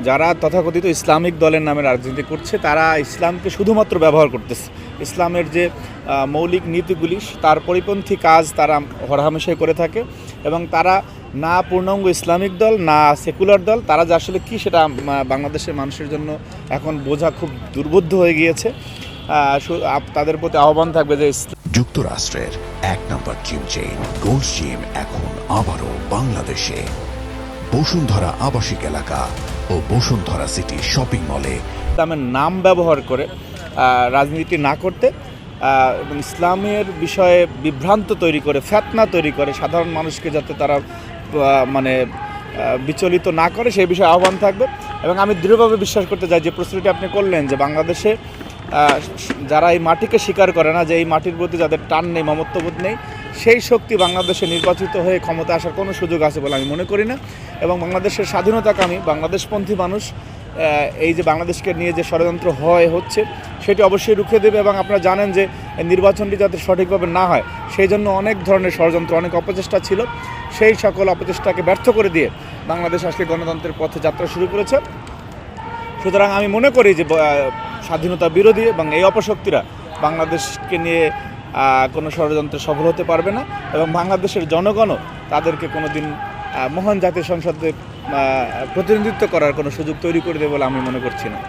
যারা তথাকথিত ইসলামিক দলের নামে রাজনীতি করছে তারা ইসলামকে শুধুমাত্র ব্যবহার করতেছে। ইসলামের যে মৌলিক নীতিগুলি তার পরিপন্থী কাজ তারা হরহামেশাই করে থাকে এবং তারা না পূর্ণাঙ্গ ইসলামিক দল না সেকুলার দল, তারা যে আসলে কী সেটা বাংলাদেশের মানুষের জন্য এখন বোঝা খুব দুর্বোধ্য হয়ে গিয়েছে। তাদের প্রতি আহ্বান থাকবে যে যুক্তরাষ্ট্রের 1 নম্বর জিম চেইন গোল্ডস জিম এখন আবারও বাংলাদেশে বসুন্ধরা আবাসিক এলাকা ও বসুন্ধরা সিটি শপিং মলে ইসলামের নাম ব্যবহার করে রাজনীতি না করতে এবং ইসলামের বিষয়ে বিভ্রান্ত তৈরি করে ফিতনা তৈরি করে সাধারণ মানুষকে যাতে তারা বিচলিত না করে সেই বিষয়ে আহ্বান থাকবে। এবং আমি দৃঢ়ভাবে বিশ্বাস করতে চাই যে প্রশ্নটি আপনি করলেন যে বাংলাদেশে যারা এই মাটিকে স্বীকার করে না, যে এই মাটির প্রতি যাদের টান নেই, মমত্ববোধ নেই, সেই শক্তি বাংলাদেশে নির্বাচিত হয়ে ক্ষমতা আসার কোনো সুযোগ আছে বলে আমি মনে করি না। এবং বাংলাদেশের স্বাধীনতাকামী বাংলাদেশপন্থী মানুষ এই যে বাংলাদেশকে নিয়ে যে ষড়যন্ত্র হচ্ছে সেটি অবশ্যই রুখে দেবে। এবং আপনারা জানেন যে নির্বাচনটি যাতে সঠিকভাবে না হয় সেই জন্য অনেক ধরনের ষড়যন্ত্র, অনেক অপচেষ্টা ছিল, সেই সকল অপচেষ্টাকে ব্যর্থ করে দিয়ে বাংলাদেশ আজকে গণতন্ত্রের পথে যাত্রা শুরু করেছে। সুতরাং আমি মনে করি যে স্বাধীনতা বিরোধী এবং এই অপশক্তিরা বাংলাদেশকে নিয়ে কোনো ষড়যন্ত্রে সফল হতে পারবে না এবং বাংলাদেশের জনগণও তাদেরকে কোনো দিন মহান জাতীয় সংসদে প্রতিনিধিত্ব করার কোনো সুযোগ তৈরি করে দেবে বলে আমি মনে করছি না।